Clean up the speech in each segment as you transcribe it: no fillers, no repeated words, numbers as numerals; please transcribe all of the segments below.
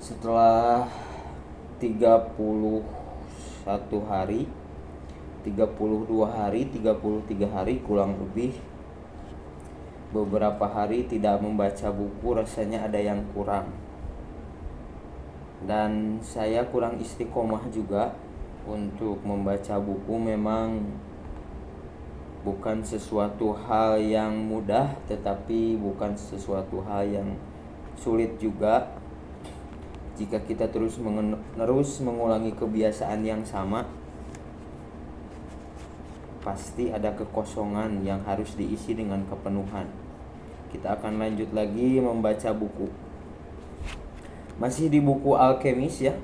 Setelah 31 hari, 32 hari, 33 hari kurang lebih, beberapa hari tidak membaca buku, rasanya ada yang kurang. Dan saya kurang istiqomah juga untuk membaca buku. Memang bukan sesuatu hal yang mudah, tetapi bukan sesuatu hal yang sulit juga. Jika kita terus mengulangi kebiasaan yang sama, pasti ada kekosongan yang harus diisi dengan kepenuhan. Kita akan lanjut lagi membaca buku. Masih di buku Alkemis ya.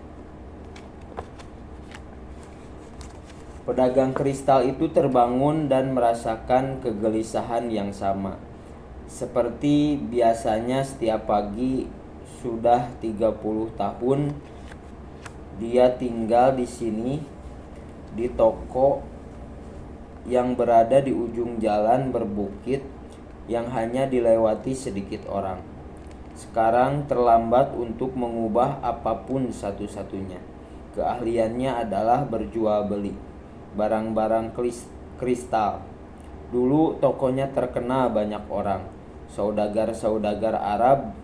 Pedagang kristal itu terbangun dan merasakan kegelisahan yang sama. Seperti biasanya setiap pagi, sudah 30 tahun dia tinggal di sini, di toko yang berada di ujung jalan berbukit yang hanya dilewati sedikit orang. Sekarang terlambat untuk mengubah apapun satu-satunya. Keahliannya adalah berjual beli barang-barang kristal. Dulu tokonya terkenal banyak orang, saudagar-saudagar Arab,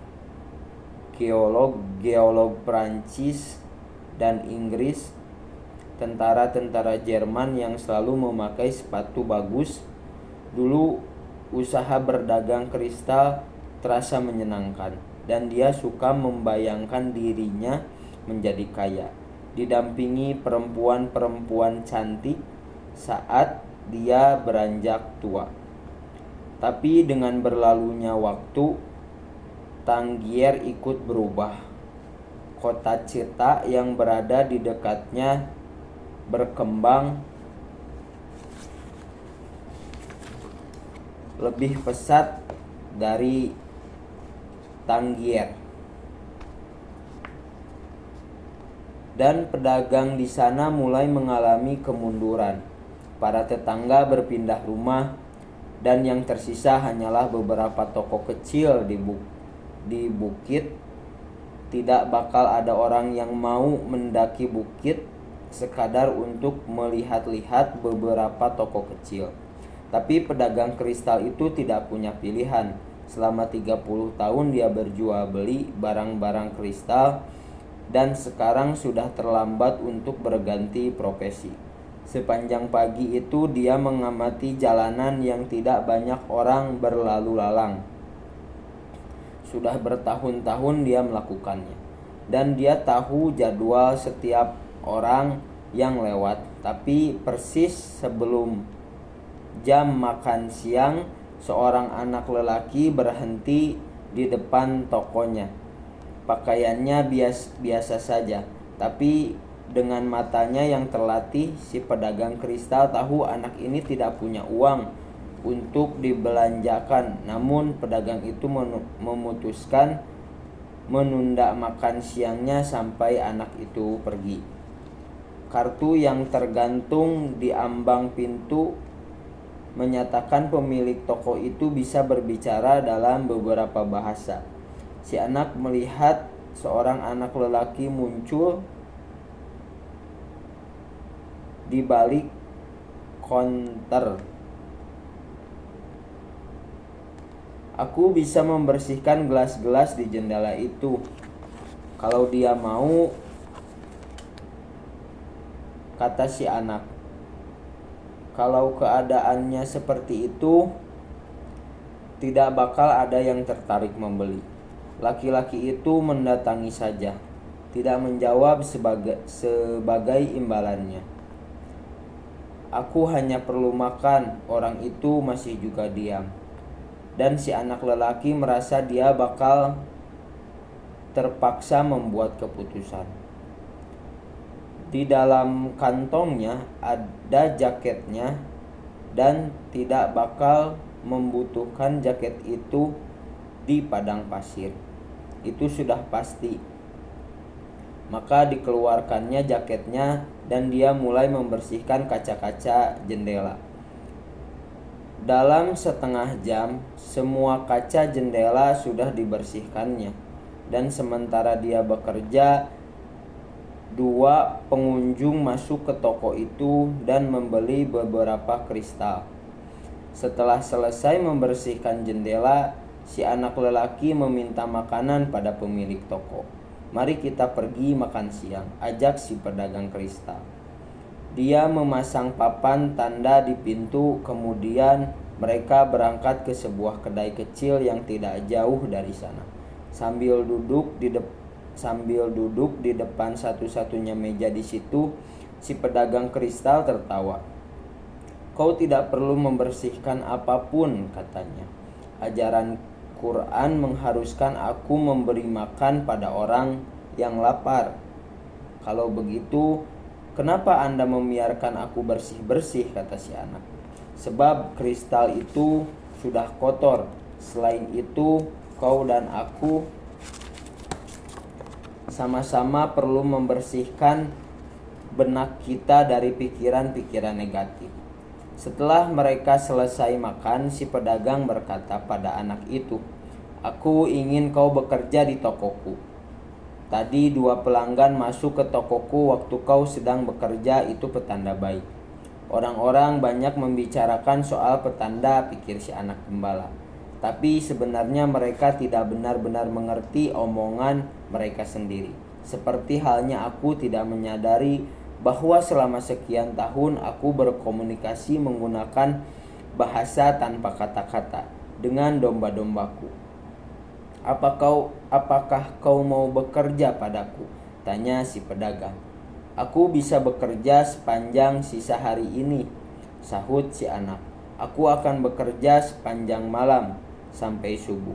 geolog Prancis dan Inggris, tentara-tentara Jerman yang selalu memakai sepatu bagus. Dulu usaha berdagang kristal terasa menyenangkan, dan dia suka membayangkan dirinya menjadi kaya, didampingi perempuan-perempuan cantik saat dia beranjak tua. Tapi dengan berlalunya waktu, Tangier ikut berubah. Kota Ceta yang berada di dekatnya berkembang lebih pesat dari Tangier, dan pedagang di sana mulai mengalami kemunduran. Para tetangga berpindah rumah, dan yang tersisa hanyalah beberapa toko kecil di bukit. Tidak bakal ada orang yang mau mendaki bukit sekadar untuk melihat-lihat beberapa toko kecil. Tapi pedagang kristal itu tidak punya pilihan. Selama 30 tahun dia berjual beli barang-barang kristal, dan sekarang sudah terlambat untuk berganti profesi. Sepanjang pagi itu dia mengamati jalanan yang tidak banyak orang berlalu lalang. Sudah bertahun-tahun dia melakukannya, dan dia tahu jadwal setiap orang yang lewat. Tapi persis sebelum jam makan siang, seorang anak lelaki berhenti di depan tokonya. Pakaiannya biasa saja, tapi dengan matanya yang terlatih, si pedagang kristal tahu anak ini tidak punya uang untuk dibelanjakan. Namun pedagang itu memutuskan menunda makan siangnya sampai anak itu pergi. Kartu yang tergantung di ambang pintu menyatakan pemilik toko itu bisa berbicara dalam beberapa bahasa. Si anak melihat seorang anak lelaki muncul di balik konter. Aku bisa membersihkan gelas-gelas di jendela itu, kalau dia mau, kata si anak. Kalau keadaannya seperti itu, tidak bakal ada yang tertarik membeli. Laki-laki itu mendatangi saja, tidak menjawab sebagai imbalannya. Aku hanya perlu makan. Orang itu masih juga diam, dan si anak lelaki merasa dia bakal terpaksa membuat keputusan. Di dalam kantongnya ada jaketnya, dan tidak bakal membutuhkan jaket itu di padang pasir. Itu sudah pasti. Maka dikeluarkannya jaketnya, dan dia mulai membersihkan kaca-kaca jendela. Dalam setengah jam, semua kaca jendela sudah dibersihkannya. dan sementara dia bekerja, dua pengunjung masuk ke toko itu dan membeli beberapa kristal. Setelah selesai membersihkan jendela, si anak lelaki meminta makanan pada pemilik toko. "Mari kita pergi makan siang," ajak si pedagang kristal. Dia memasang papan tanda di pintu, kemudian mereka berangkat ke sebuah kedai kecil yang tidak jauh dari sana. Sambil duduk di depan satu-satunya meja di situ, si pedagang kristal tertawa. "Kau tidak perlu membersihkan apapun," katanya. "Ajaran Quran mengharuskan aku memberi makan pada orang yang lapar. Kalau begitu, kenapa Anda membiarkan aku bersih-bersih?" kata si anak. "Sebab kristal itu sudah kotor. Selain itu, kau dan aku sama-sama perlu membersihkan benak kita dari pikiran-pikiran negatif." Setelah mereka selesai makan, si pedagang berkata pada anak itu, "Aku ingin kau bekerja di tokoku. Tadi 2 pelanggan masuk ke tokoku waktu kau sedang bekerja, itu petanda baik." "Orang-orang banyak membicarakan soal petanda," pikir si anak gembala. "Tapi sebenarnya mereka tidak benar-benar mengerti omongan mereka sendiri. Seperti halnya aku tidak menyadari bahwa selama sekian tahun aku berkomunikasi menggunakan bahasa tanpa kata-kata dengan domba-dombaku." Apakah kau mau bekerja padaku?" tanya si pedagang. "Aku bisa bekerja sepanjang sisa hari ini," sahut si anak. "Aku akan bekerja sepanjang malam sampai subuh,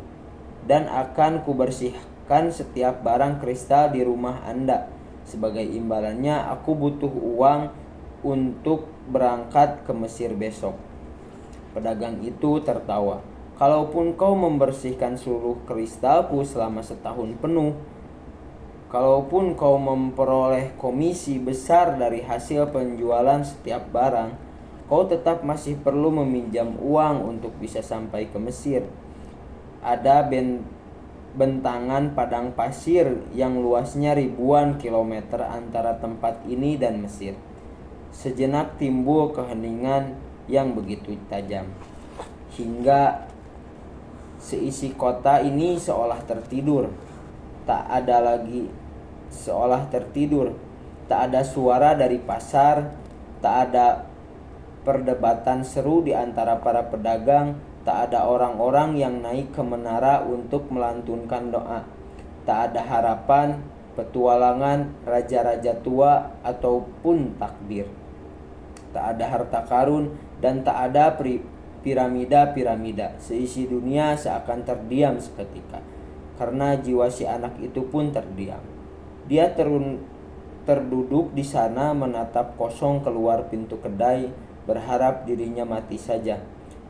dan akan kubersihkan setiap barang kristal di rumah Anda. Sebagai imbalannya aku butuh uang untuk berangkat ke Mesir besok." Pedagang itu tertawa. "Kalaupun kau membersihkan seluruh kristalku selama setahun penuh, kalaupun kau memperoleh komisi besar dari hasil penjualan setiap barang, kau tetap masih perlu meminjam uang untuk bisa sampai ke Mesir. Ada bentangan padang pasir yang luasnya ribuan kilometer antara tempat ini dan Mesir." Sejenak timbul keheningan yang begitu tajam, hingga seisi kota ini seolah tertidur. Tak ada suara dari pasar, tak ada perdebatan seru di antara para pedagang, tak ada orang-orang yang naik ke menara untuk melantunkan doa, tak ada harapan, petualangan, raja-raja tua ataupun takbir. Tak ada harta karun dan tak ada piramida-piramida. Seisi dunia seakan terdiam seketika, karena jiwa si anak itu pun terdiam. Dia terduduk di sana menatap kosong keluar pintu kedai, berharap dirinya mati saja,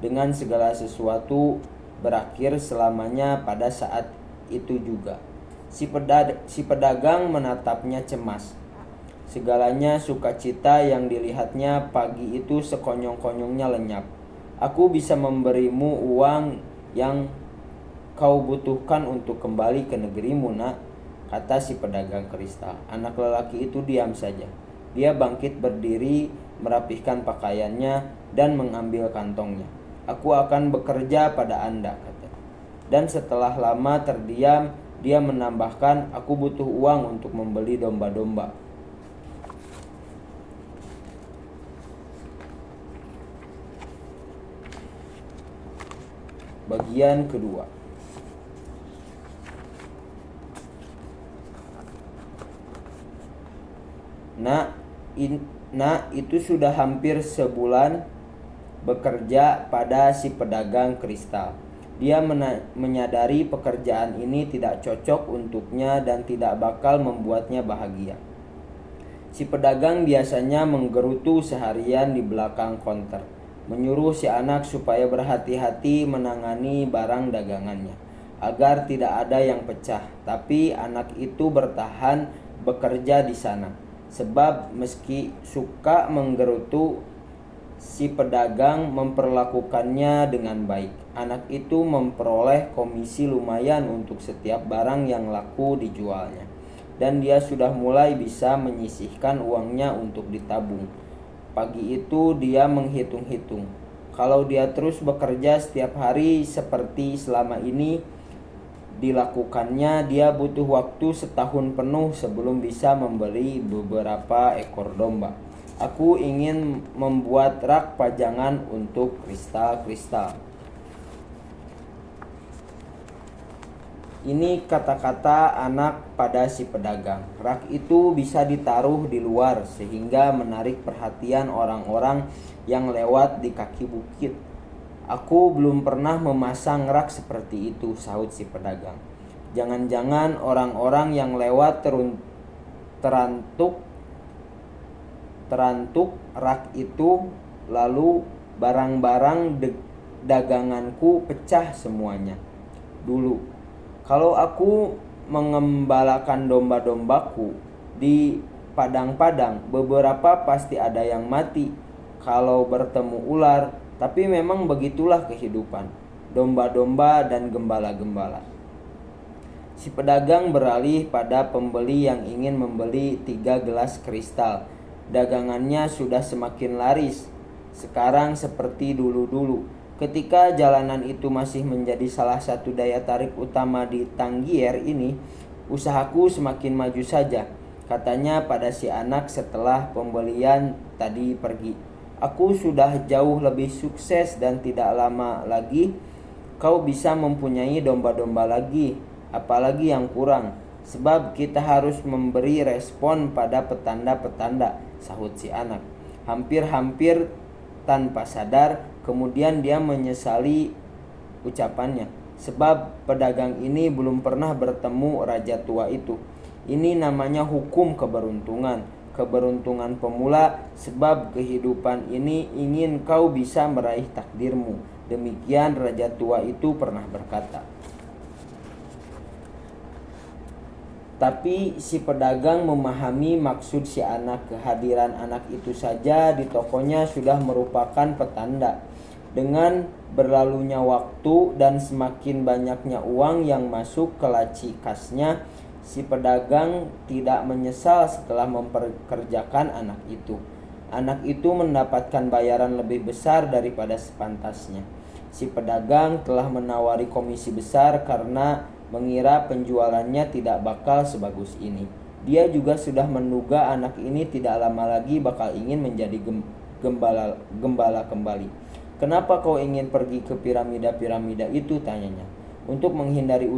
dengan segala sesuatu berakhir selamanya pada saat itu juga. Si pedagang menatapnya cemas. Segalanya sukacita yang dilihatnya pagi itu sekonyong-konyongnya lenyap. "Aku bisa memberimu uang yang kau butuhkan untuk kembali ke negerimu, nak," kata si pedagang kristal. Anak lelaki itu diam saja. Dia bangkit berdiri, merapihkan pakaiannya, dan mengambil kantongnya. "Aku akan bekerja pada Anda," kata. Dan setelah lama terdiam, dia menambahkan, "Aku butuh uang untuk membeli domba-domba." Bagian kedua. Nah, itu sudah hampir sebulan bekerja pada si pedagang kristal. Dia menyadari pekerjaan ini tidak cocok untuknya dan tidak bakal membuatnya bahagia. Si pedagang biasanya menggerutu seharian di belakang konter, menyuruh si anak supaya berhati-hati menangani barang dagangannya, agar tidak ada yang pecah. Tapi anak itu bertahan bekerja di sana, sebab meski suka menggerutu, Si pedagang memperlakukannya dengan baik. Anak itu memperoleh komisi lumayan untuk setiap barang yang laku dijualnya. Dan dia sudah mulai bisa menyisihkan uangnya untuk ditabung. Pagi itu dia menghitung-hitung. Kalau dia terus bekerja setiap hari seperti selama ini dilakukannya, dia butuh waktu setahun penuh sebelum bisa membeli beberapa ekor domba. Aku ingin membuat rak pajangan untuk kristal-kristal. Ini kata-kata anak pada si pedagang. Rak itu bisa ditaruh di luar sehingga menarik perhatian orang-orang yang lewat di kaki bukit. Aku belum pernah memasang rak seperti itu, sahut si pedagang. Jangan-jangan orang-orang yang lewat terantuk rak itu, lalu barang-barang daganganku pecah semuanya. Dulu, kalau aku mengembalakan domba-dombaku di padang-padang, beberapa pasti ada yang mati kalau bertemu ular, tapi memang begitulah kehidupan domba-domba dan gembala-gembala. Si pedagang beralih pada pembeli yang ingin membeli 3 gelas kristal. Dagangannya sudah semakin laris sekarang seperti dulu-dulu. Ketika jalanan itu masih menjadi salah satu daya tarik utama di Tangier ini, usahaku semakin maju saja, katanya pada si anak setelah pembelian tadi pergi. Aku sudah jauh lebih sukses dan tidak lama lagi kau bisa mempunyai domba-domba lagi, apalagi yang kurang. Sebab kita harus memberi respon pada petanda-petanda, sahut si anak. Hampir-hampir tanpa sadar, kemudian dia menyesali ucapannya. Sebab pedagang ini belum pernah bertemu raja tua itu. Ini namanya hukum keberuntungan. Keberuntungan pemula, sebab kehidupan ini ingin kau bisa meraih takdirmu. Demikian raja tua itu pernah berkata. Tapi si pedagang memahami maksud si anak. Kehadiran anak itu saja di tokonya sudah merupakan petanda. Dengan berlalunya waktu dan semakin banyaknya uang yang masuk ke laci kasnya, si pedagang tidak menyesal setelah memperkerjakan anak itu. Anak itu mendapatkan bayaran lebih besar daripada sepantasnya. Si pedagang telah menawari komisi besar karena mengira penjualannya tidak bakal sebagus ini. Dia juga sudah menduga anak ini tidak lama lagi bakal ingin menjadi gembala kembali. Kenapa kau ingin pergi ke piramida-piramida itu, tanyanya. Untuk menghindari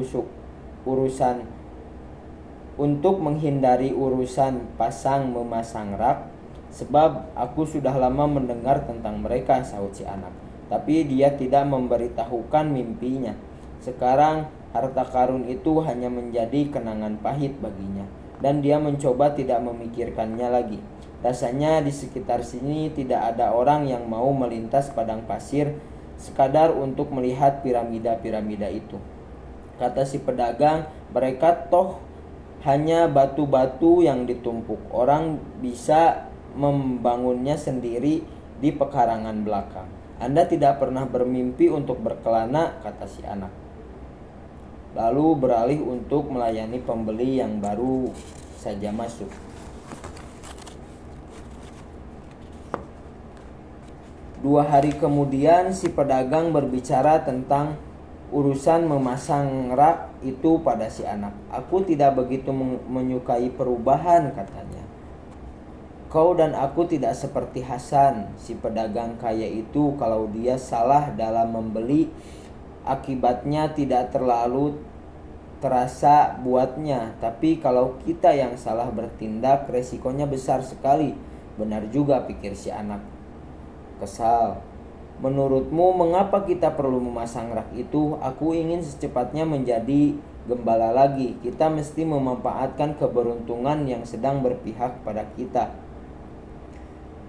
urusan pasang memasang rak. Sebab aku sudah lama mendengar tentang mereka, sahut si anak. Tapi dia tidak memberitahukan mimpinya. Sekarang harta karun itu hanya menjadi kenangan pahit baginya, dan dia mencoba tidak memikirkannya lagi. Rasanya di sekitar sini tidak ada orang yang mau melintas padang pasir sekadar untuk melihat piramida-piramida itu. Kata si pedagang, mereka toh hanya batu-batu yang ditumpuk. Orang bisa membangunnya sendiri di pekarangan belakang. Anda tidak pernah bermimpi untuk berkelana, kata si anak. Lalu beralih untuk melayani pembeli yang baru saja masuk. Dua hari kemudian si pedagang berbicara tentang urusan memasang rak itu pada si anak. Aku tidak begitu menyukai perubahan, katanya. Kau dan aku tidak seperti Hasan, si pedagang kaya itu. Kalau dia salah dalam membeli, akibatnya tidak terlalu terasa buatnya. Tapi kalau kita yang salah bertindak, resikonya besar sekali. Benar juga, pikir si anak kesal. Menurutmu mengapa kita perlu memasang rak itu? Aku ingin secepatnya menjadi gembala lagi. Kita mesti memanfaatkan keberuntungan yang sedang berpihak pada kita.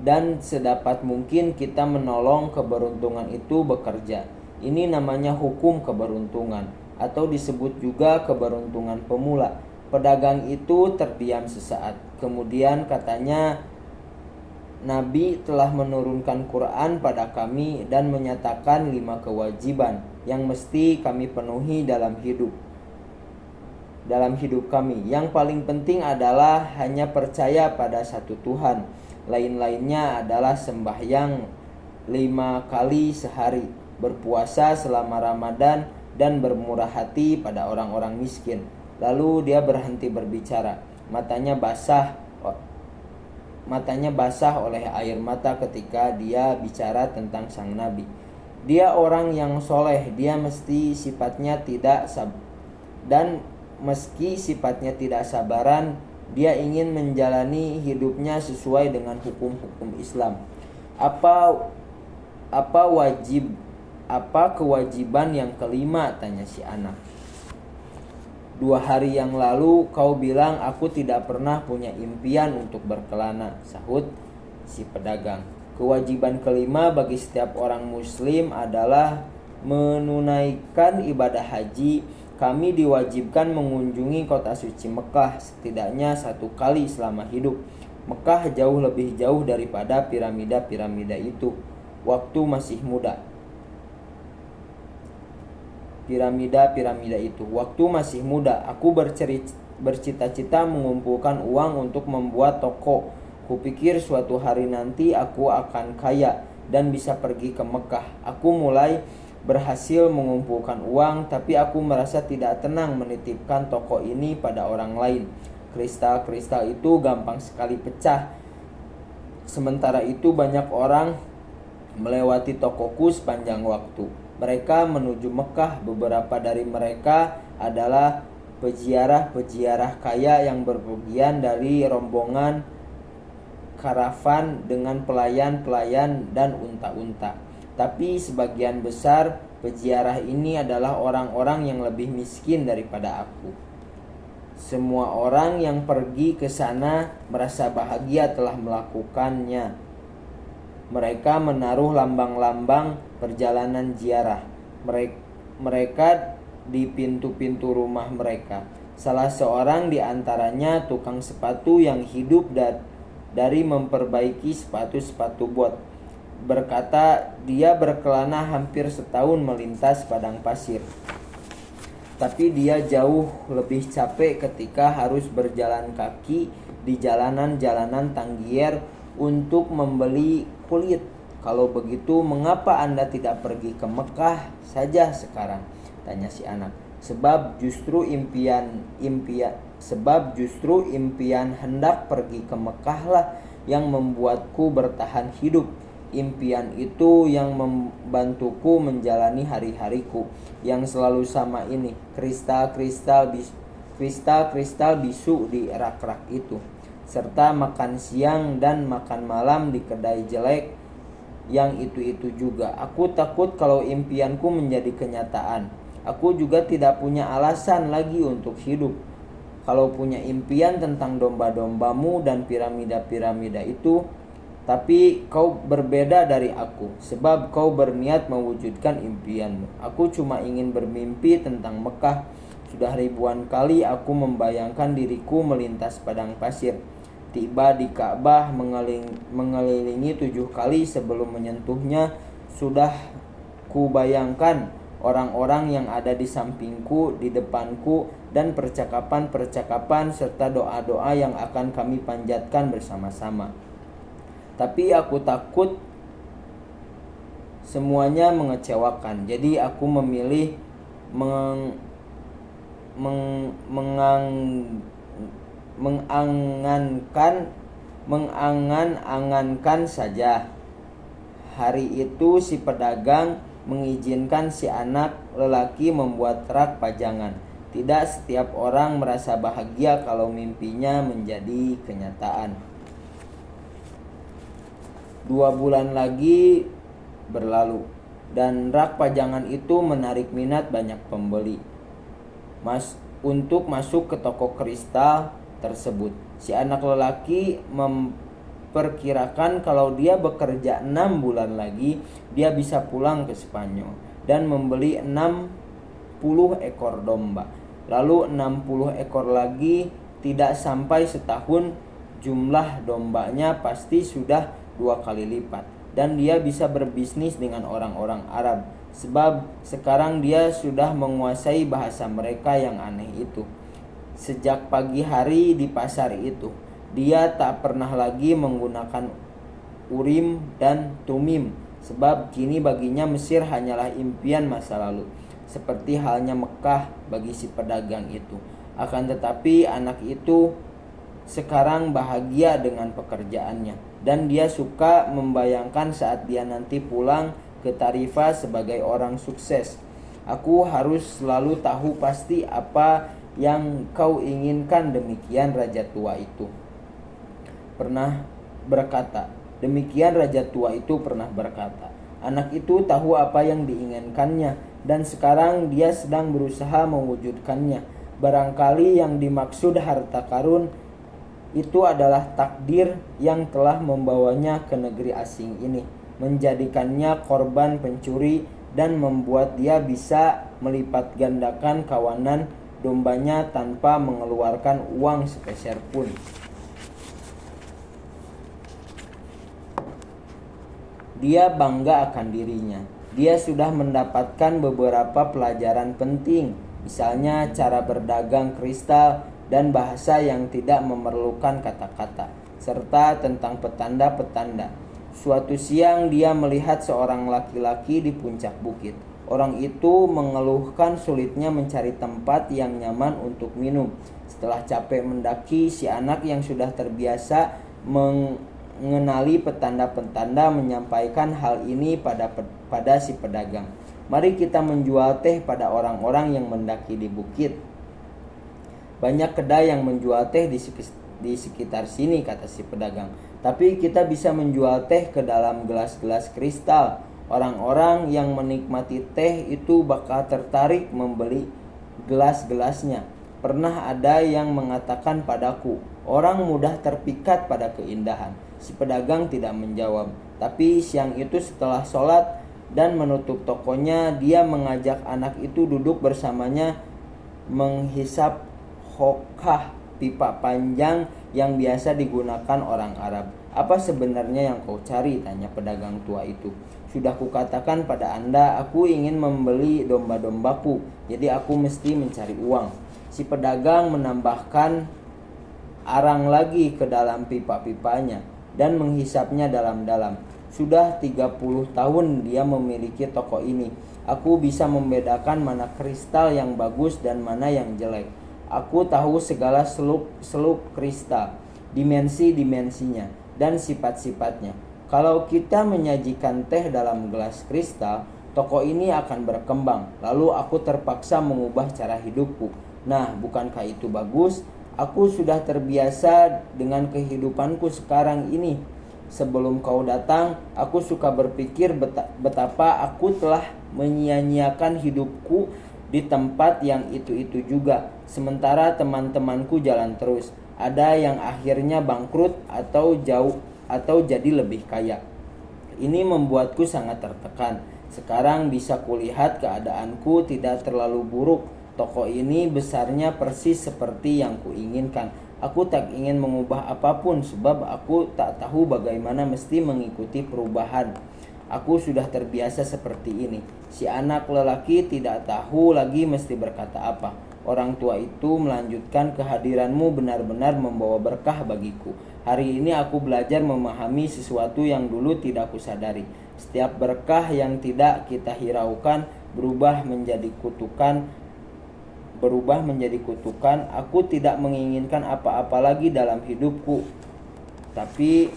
Dan sedapat mungkin kita menolong keberuntungan itu bekerja. Ini namanya hukum keberuntungan, atau disebut juga keberuntungan pemula. Pedagang itu terdiam sesaat. Kemudian katanya, Nabi telah menurunkan Quran pada kami dan menyatakan 5 kewajiban yang mesti kami penuhi dalam hidup kami. Yang paling penting adalah hanya percaya pada satu Tuhan. Lain-lainnya adalah sembahyang 5 kali sehari, berpuasa selama Ramadan, dan bermurah hati pada orang-orang miskin. Lalu dia berhenti berbicara. Matanya basah oleh air mata ketika dia bicara tentang sang nabi. Dia orang yang soleh, dia meski sifatnya tidak sabaran, dia ingin menjalani hidupnya sesuai dengan hukum-hukum Islam. Apa kewajiban yang kelima? Tanya si anak. 2 hari yang lalu kau bilang aku tidak pernah punya impian untuk berkelana, sahut si pedagang. Kewajiban kelima bagi setiap orang muslim adalah menunaikan ibadah haji. Kami diwajibkan mengunjungi kota suci Mekah setidaknya 1 kali selama hidup. Mekah jauh lebih jauh daripada piramida-piramida itu waktu masih muda. Aku bercita-cita mengumpulkan uang untuk membuat toko. Kupikir suatu hari nanti aku akan kaya dan bisa pergi ke Mekah. Aku mulai berhasil mengumpulkan uang, tapi aku merasa tidak tenang menitipkan toko ini pada orang lain. Kristal-kristal itu gampang sekali pecah. Sementara itu banyak orang melewati tokoku sepanjang waktu. Mereka menuju Mekah. Beberapa dari mereka adalah peziarah-peziarah kaya yang berpergian dari rombongan karavan dengan pelayan-pelayan dan unta-unta. Tapi sebagian besar peziarah ini adalah orang-orang yang lebih miskin daripada aku. Semua orang yang pergi ke sana merasa bahagia telah melakukannya. Mereka menaruh lambang-lambang perjalanan ziarah mereka di pintu-pintu rumah mereka. Salah seorang di antaranya tukang sepatu yang hidup dari memperbaiki sepatu-sepatu bot. Berkata dia berkelana hampir setahun melintas padang pasir. Tapi dia jauh lebih capek ketika harus berjalan kaki di jalanan-jalanan Tangier untuk membeli kulit. Kalau begitu, mengapa Anda tidak pergi ke Mekah saja sekarang? Tanya si anak. Sebab justru impian hendak pergi ke Mekahlah yang membuatku bertahan hidup. Impian itu yang membantuku menjalani hari-hariku yang selalu sama ini. Kristal-kristal bisu di rak-rak itu, serta makan siang dan makan malam di kedai jelek yang itu-itu juga. Aku takut kalau impianku menjadi kenyataan. Aku juga tidak punya alasan lagi untuk hidup. Kalau punya impian tentang domba-dombamu dan piramida-piramida itu, tapi kau berbeda dari aku, sebab kau berniat mewujudkan impianmu. Aku cuma ingin bermimpi tentang Mekah. Sudah ribuan kali aku membayangkan diriku melintas padang pasir, tiba di Ka'bah, mengelilingi 7 kali sebelum menyentuhnya. Sudah kubayangkan orang-orang yang ada di sampingku, di depanku, dan percakapan-percakapan serta doa-doa yang akan kami panjatkan bersama-sama. Tapi aku takut semuanya mengecewakan. Jadi aku memilih mengangan-angankan saja. Hari itu si pedagang mengizinkan si anak lelaki membuat rak pajangan. Tidak setiap orang merasa bahagia kalau mimpinya menjadi kenyataan. 2 bulan lagi berlalu dan rak pajangan itu menarik minat banyak pembeli untuk masuk ke toko kristal tersebut. Si anak lelaki memperkirakan kalau dia bekerja 6 bulan lagi, dia bisa pulang ke Spanyol dan membeli 60 ekor domba. Lalu 60 ekor lagi. Tidak sampai setahun, jumlah dombanya pasti sudah 2 kali lipat. Dan dia bisa berbisnis dengan orang-orang Arab, sebab sekarang dia sudah menguasai bahasa mereka yang aneh itu. Sejak pagi hari di pasar itu, dia tak pernah lagi menggunakan Urim dan Tumim, sebab kini baginya Mesir hanyalah impian masa lalu, seperti halnya Mekah bagi si pedagang itu. Akan tetapi anak itu sekarang bahagia dengan pekerjaannya, dan dia suka membayangkan saat dia nanti pulang ke Tarifa sebagai orang sukses. Aku harus selalu tahu pasti apa yang kau inginkan, demikian raja tua itu pernah berkata. Demikian raja tua itu pernah berkata. Anak itu tahu apa yang diinginkannya, dan sekarang dia sedang berusaha mewujudkannya. Barangkali yang dimaksud harta karun itu adalah takdir yang telah membawanya ke negeri asing ini, menjadikannya korban pencuri, dan membuat dia bisa melipat gandakan kawanan dombanya tanpa mengeluarkan uang sepeser pun. Dia bangga akan dirinya. Dia sudah mendapatkan beberapa pelajaran penting, misalnya cara berdagang kristal dan bahasa yang tidak memerlukan kata-kata, serta tentang petanda-petanda. Suatu siang dia melihat seorang laki-laki di puncak bukit. Orang itu mengeluhkan sulitnya mencari tempat yang nyaman untuk minum. Setelah capek mendaki, si anak yang sudah terbiasa mengenali petanda-petanda menyampaikan hal ini pada si pedagang. Mari kita menjual teh pada orang-orang yang mendaki di bukit. Banyak kedai yang menjual teh di sekitar sini, kata si pedagang. Tapi kita bisa menjual teh ke dalam gelas-gelas kristal. Orang-orang yang menikmati teh itu bakal tertarik membeli gelas-gelasnya. Pernah ada yang mengatakan padaku, orang mudah terpikat pada keindahan. Si pedagang tidak menjawab. Tapi siang itu setelah sholat dan menutup tokonya, dia mengajak anak itu duduk bersamanya menghisap hokah, pipa panjang yang biasa digunakan orang Arab. Apa sebenarnya yang kau cari? Tanya pedagang tua itu. Sudah kukatakan pada Anda, aku ingin membeli domba-dombaku, jadi aku mesti mencari uang. Si pedagang menambahkan arang lagi ke dalam pipa-pipanya dan menghisapnya dalam-dalam. Sudah 30 tahun dia memiliki toko ini. Aku bisa membedakan mana kristal yang bagus dan mana yang jelek. Aku tahu segala seluk kristal, dimensi-dimensinya, dan sifat-sifatnya. Kalau kita menyajikan teh dalam gelas kristal, toko ini akan berkembang. Lalu aku terpaksa mengubah cara hidupku. Nah, bukankah itu bagus? Aku sudah terbiasa dengan kehidupanku sekarang ini. Sebelum kau datang, aku suka berpikir betapa aku telah menyia-nyiakan hidupku di tempat yang itu-itu juga. Sementara teman-temanku jalan terus. Ada yang akhirnya bangkrut atau jadi lebih kaya. Ini membuatku sangat tertekan. Sekarang bisa kulihat keadaanku tidak terlalu buruk. Toko ini besarnya persis seperti yang kuinginkan. Aku tak ingin mengubah apapun sebab aku tak tahu bagaimana mesti mengikuti perubahan. Aku sudah terbiasa seperti ini. Si anak lelaki tidak tahu lagi mesti berkata apa. Orang tua itu melanjutkan, kehadiranmu benar-benar membawa berkah bagiku. Hari ini aku belajar memahami sesuatu yang dulu tidak kusadari. Setiap berkah yang tidak kita hiraukan berubah menjadi kutukan. Aku tidak menginginkan apa-apa lagi dalam hidupku. Tapi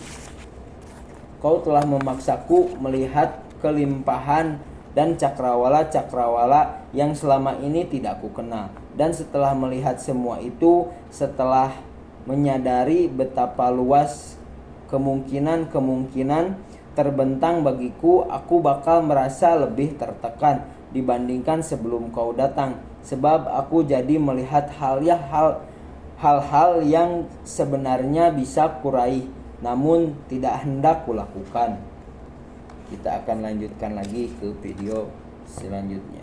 kau telah memaksaku melihat kelimpahan dan cakrawala-cakrawala yang selama ini tidak kukenal. Dan setelah melihat semua itu, setelah menyadari betapa luas kemungkinan terbentang bagiku, aku bakal merasa lebih tertekan dibandingkan sebelum kau datang. Sebab aku jadi melihat hal-hal yang sebenarnya bisa kuraih, namun tidak hendak kulakukan. Kita akan lanjutkan lagi ke video selanjutnya.